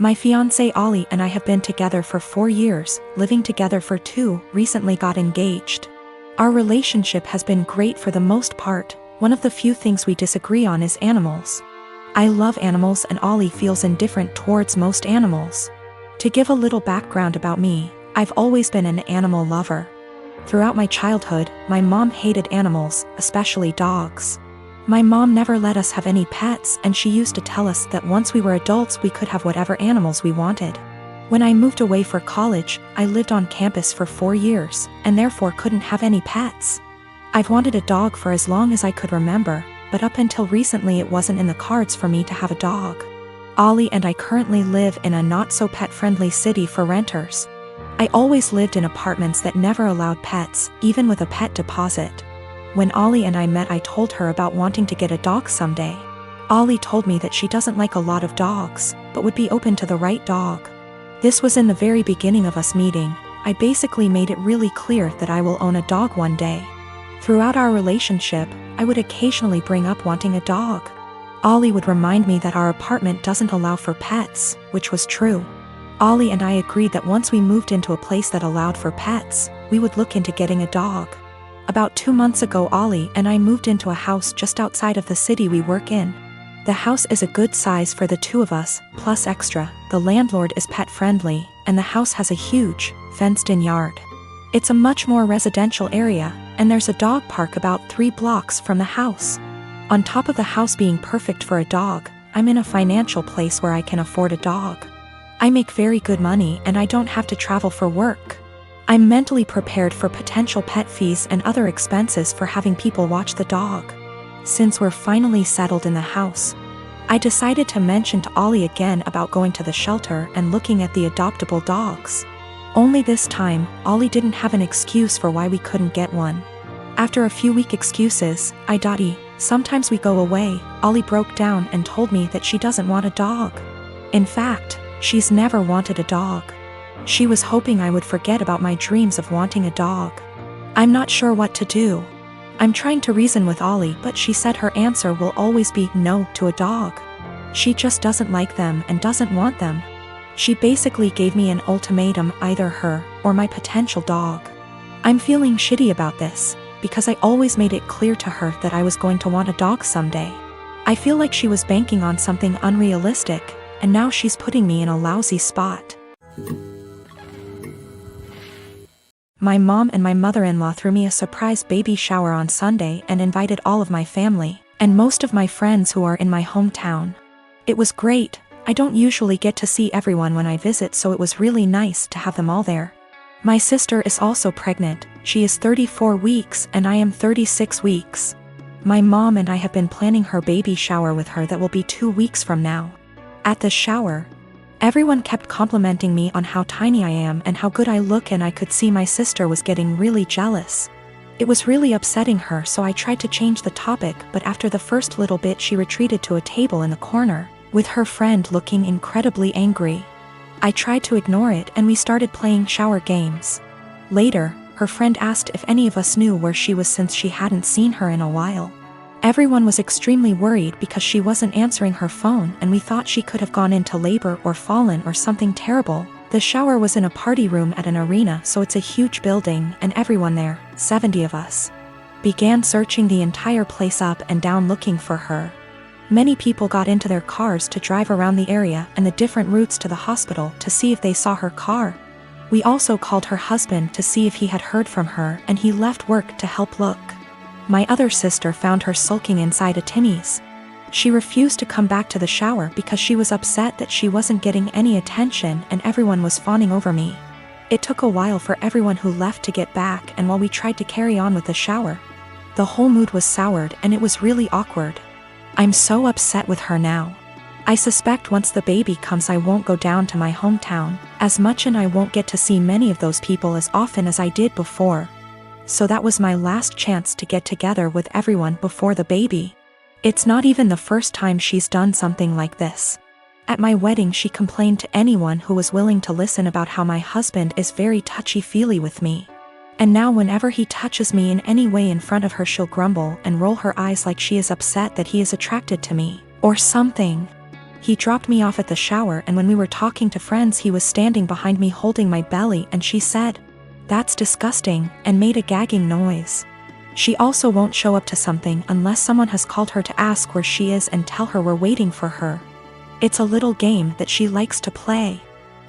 My fiancé Ollie and I have been together for 4 years, living together for 2, recently got engaged. Our relationship has been great for the most part. One of the few things we disagree on is animals. I love animals and Ollie feels indifferent towards most animals. To give a little background about me, I've always been an animal lover. Throughout my childhood, my mom hated animals, especially dogs. My mom never let us have any pets, and she used to tell us that once we were adults we could have whatever animals we wanted. When I moved away for college, I lived on campus for 4 years, and therefore couldn't have any pets. I've wanted a dog for as long as I could remember, but up until recently it wasn't in the cards for me to have a dog. Ollie and I currently live in a not-so-pet-friendly city for renters. I always lived in apartments that never allowed pets, even with a pet deposit. When Ollie and I met, I told her about wanting to get a dog someday. Ollie told me that she doesn't like a lot of dogs, but would be open to the right dog. This was in the very beginning of us meeting. I basically made it really clear that I will own a dog one day. Throughout our relationship, I would occasionally bring up wanting a dog. Ollie would remind me that our apartment doesn't allow for pets, which was true. Ollie and I agreed that once we moved into a place that allowed for pets, we would look into getting a dog. About 2 months ago, Ollie and I moved into a house just outside of the city we work in. The house is a good size for the 2 of us, plus extra. The landlord is pet-friendly, and the house has a huge, fenced-in yard. It's a much more residential area, and there's a dog park about 3 blocks from the house. On top of the house being perfect for a dog, I'm in a financial place where I can afford a dog. I make very good money and I don't have to travel for work. I'm mentally prepared for potential pet fees and other expenses for having people watch the dog. Since we're finally settled in the house, I decided to mention to Ollie again about going to the shelter and looking at the adoptable dogs. Only this time, Ollie didn't have an excuse for why we couldn't get one. After a few weak excuses, sometimes we go away, Ollie broke down and told me that she doesn't want a dog. In fact, she's never wanted a dog. She was hoping I would forget about my dreams of wanting a dog. I'm not sure what to do. I'm trying to reason with Ollie, but she said her answer will always be no to a dog. She just doesn't like them and doesn't want them. She basically gave me an ultimatum, either her or my potential dog. I'm feeling shitty about this, because I always made it clear to her that I was going to want a dog someday. I feel like she was banking on something unrealistic, and now she's putting me in a lousy spot. My mom and my mother-in-law threw me a surprise baby shower on Sunday and invited all of my family, and most of my friends who are in my hometown. It was great. I don't usually get to see everyone when I visit, so it was really nice to have them all there. My sister is also pregnant. She is 34 weeks and I am 36 weeks. My mom and I have been planning her baby shower with her that will be 2 weeks from now. At the shower, everyone kept complimenting me on how tiny I am and how good I look, and I could see my sister was getting really jealous. It was really upsetting her, so I tried to change the topic, but after the first little bit she retreated to a table in the corner, with her friend looking incredibly angry. I tried to ignore it and we started playing shower games. Later, her friend asked if any of us knew where she was since she hadn't seen her in a while. Everyone was extremely worried because she wasn't answering her phone, and we thought she could have gone into labor or fallen or something terrible. The shower was in a party room at an arena, so it's a huge building, and everyone there, 70 of us, began searching the entire place up and down looking for her. Many people got into their cars to drive around the area and the different routes to the hospital to see if they saw her car. We also called her husband to see if he had heard from her, and he left work to help look. My other sister found her sulking inside a Timmy's. She refused to come back to the shower because she was upset that she wasn't getting any attention and everyone was fawning over me. It took a while for everyone who left to get back, and while we tried to carry on with the shower, the whole mood was soured and it was really awkward. I'm so upset with her now. I suspect once the baby comes I won't go down to my hometown as much, and I won't get to see many of those people as often as I did before. So that was my last chance to get together with everyone before the baby. It's not even the first time she's done something like this. At my wedding she complained to anyone who was willing to listen about how my husband is very touchy-feely with me. And now whenever he touches me in any way in front of her, she'll grumble and roll her eyes like she is upset that he is attracted to me, or something. He dropped me off at the shower, and when we were talking to friends he was standing behind me holding my belly, and she said, "That's disgusting," and made a gagging noise. She also won't show up to something unless someone has called her to ask where she is and tell her we're waiting for her. It's a little game that she likes to play.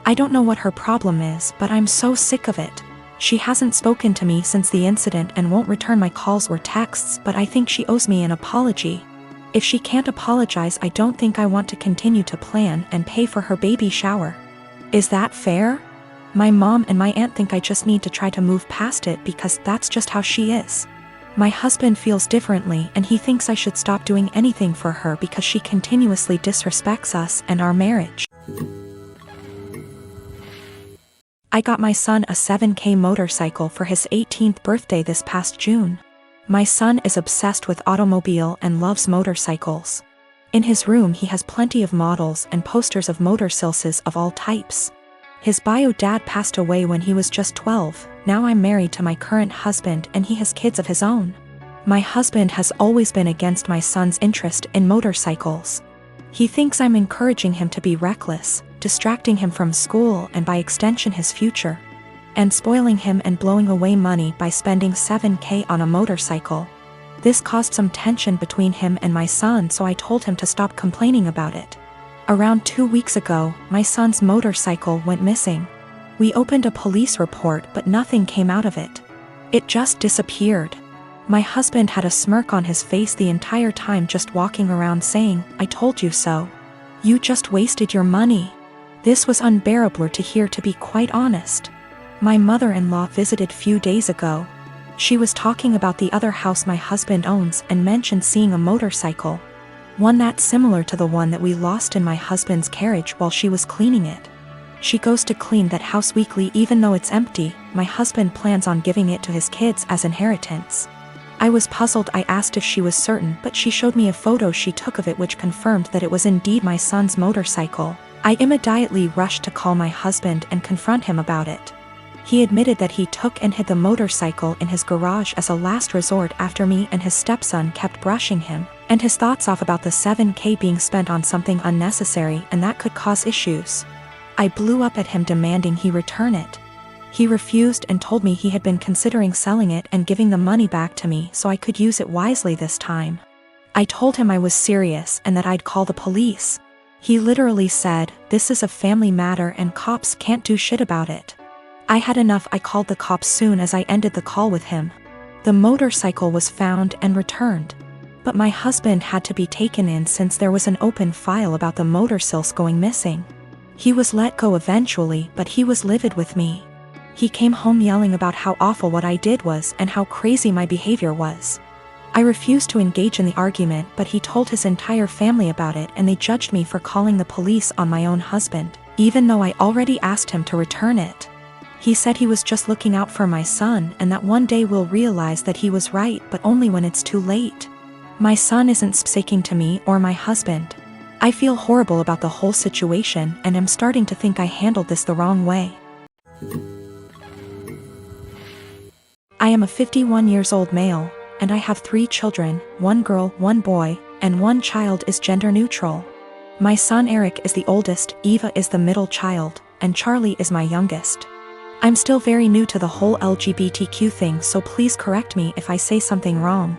I don't know what her problem is, but I'm so sick of it. She hasn't spoken to me since the incident and won't return my calls or texts, but I think she owes me an apology. If she can't apologize, I don't think I want to continue to plan and pay for her baby shower. Is that fair? My mom and my aunt think I just need to try to move past it because that's just how she is. My husband feels differently, and he thinks I should stop doing anything for her because she continuously disrespects us and our marriage. I got my son a 7K motorcycle for his 18th birthday this past June. My son is obsessed with automobile and loves motorcycles. In his room he has plenty of models and posters of motorcycles of all types. His bio dad passed away when he was just 12, now I'm married to my current husband and he has kids of his own. My husband has always been against my son's interest in motorcycles. He thinks I'm encouraging him to be reckless, distracting him from school and by extension his future, and spoiling him and blowing away money by spending 7K on a motorcycle. This caused some tension between him and my son, so I told him to stop complaining about it. Around 2 weeks ago, my son's motorcycle went missing. We opened a police report, but nothing came out of it. It just disappeared. My husband had a smirk on his face the entire time, just walking around saying, "I told you so. You just wasted your money." This was unbearable to hear, to be quite honest. My mother-in-law visited few days ago. She was talking about the other house my husband owns and mentioned seeing a motorcycle. One that's similar to the one that we lost in my husband's carriage while she was cleaning it. She goes to clean that house weekly even though it's empty. My husband plans on giving it to his kids as inheritance. I was puzzled. I asked if she was certain, but she showed me a photo she took of it which confirmed that it was indeed my son's motorcycle. I immediately rushed to call my husband and confront him about it. He admitted that he took and hid the motorcycle in his garage as a last resort after me and his stepson kept brushing him and his thoughts off about the 7K being spent on something unnecessary and that could cause issues. I blew up at him demanding he return it. He refused and told me he had been considering selling it and giving the money back to me so I could use it wisely this time. I told him I was serious and that I'd call the police. He literally said, "This is a family matter and cops can't do shit about it." I had enough. I called the cops soon as I ended the call with him. The motorcycle was found and returned. But my husband had to be taken in since there was an open file about the motorcycles going missing. He was let go eventually, but he was livid with me. He came home yelling about how awful what I did was and how crazy my behavior was. I refused to engage in the argument, but he told his entire family about it and they judged me for calling the police on my own husband, even though I already asked him to return it. He said he was just looking out for my son and that one day we'll realize that he was right, but only when it's too late. My son isn't speaking to me or my husband. I feel horrible about the whole situation and am starting to think I handled this the wrong way. I am a 51 years old male, and I have 3 children, 1 girl, 1 boy, and 1 child is gender neutral. My son Eric is the oldest, Eva is the middle child, and Charlie is my youngest. I'm still very new to the whole LGBTQ thing, so please correct me if I say something wrong.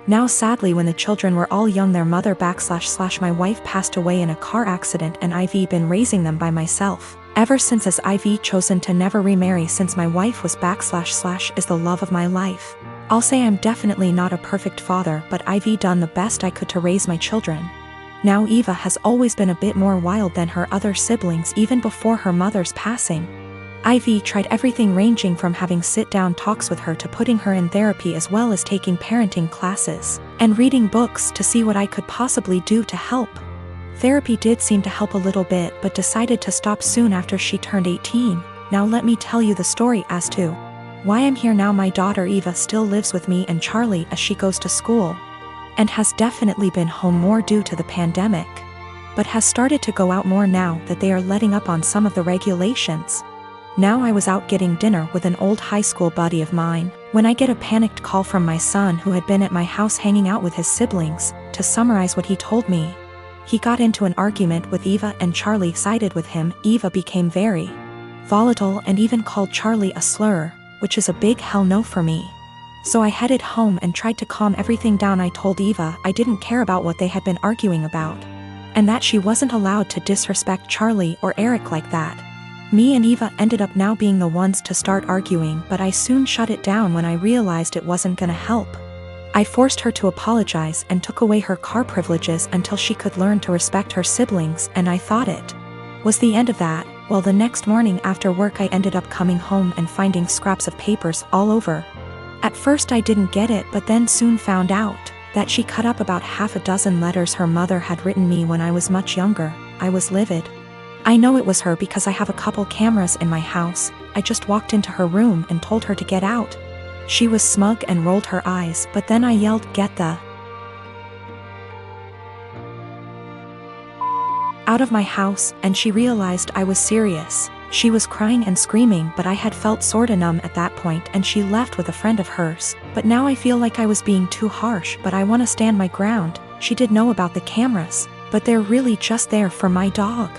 Now sadly, when the children were all young, their mother / my wife passed away in a car accident and I've been raising them by myself. Ever since, as I've chosen to never remarry since my wife was / is the love of my life. I'll say I'm definitely not a perfect father, but I've done the best I could to raise my children. Now Eva has always been a bit more wild than her other siblings even before her mother's passing. I've tried everything ranging from having sit-down talks with her to putting her in therapy as well as taking parenting classes and reading books to see what I could possibly do to help. Therapy did seem to help a little bit but decided to stop soon after she turned 18. Now let me tell you the story as to why I'm here now. My daughter Eva still lives with me and Charlie as she goes to school and has definitely been home more due to the pandemic, but has started to go out more now that they are letting up on some of the regulations. Now I was out getting dinner with an old high school buddy of mine when I get a panicked call from my son who had been at my house hanging out with his siblings. To summarize what he told me, He got into an argument with Eva and Charlie sided with him. Eva became very volatile and even called Charlie a slur, which is a big hell no for me. So I headed home and tried to calm everything down. I told Eva I didn't care about what they had been arguing about, and that she wasn't allowed to disrespect Charlie or Eric like that. Me and Eva ended up now being the ones to start arguing, but I soon shut it down when I realized it wasn't gonna help. I forced her to apologize and took away her car privileges until she could learn to respect her siblings, and I thought it was the end of that. Well, the next morning after work I ended up coming home and finding scraps of papers all over. At first I didn't get it, but then soon found out that she cut up about half a dozen letters her mother had written me when I was much younger. I was livid. I know it was her because I have a couple cameras in my house. I just walked into her room and told her to get out. She was smug and rolled her eyes, but then I yelled, "Get the out of my house," and she realized I was serious. She was crying and screaming, but I had felt sorta numb at that point, and she left with a friend of hers. But now I feel like I was being too harsh, but I wanna stand my ground. She did know about the cameras, but they're really just there for my dog.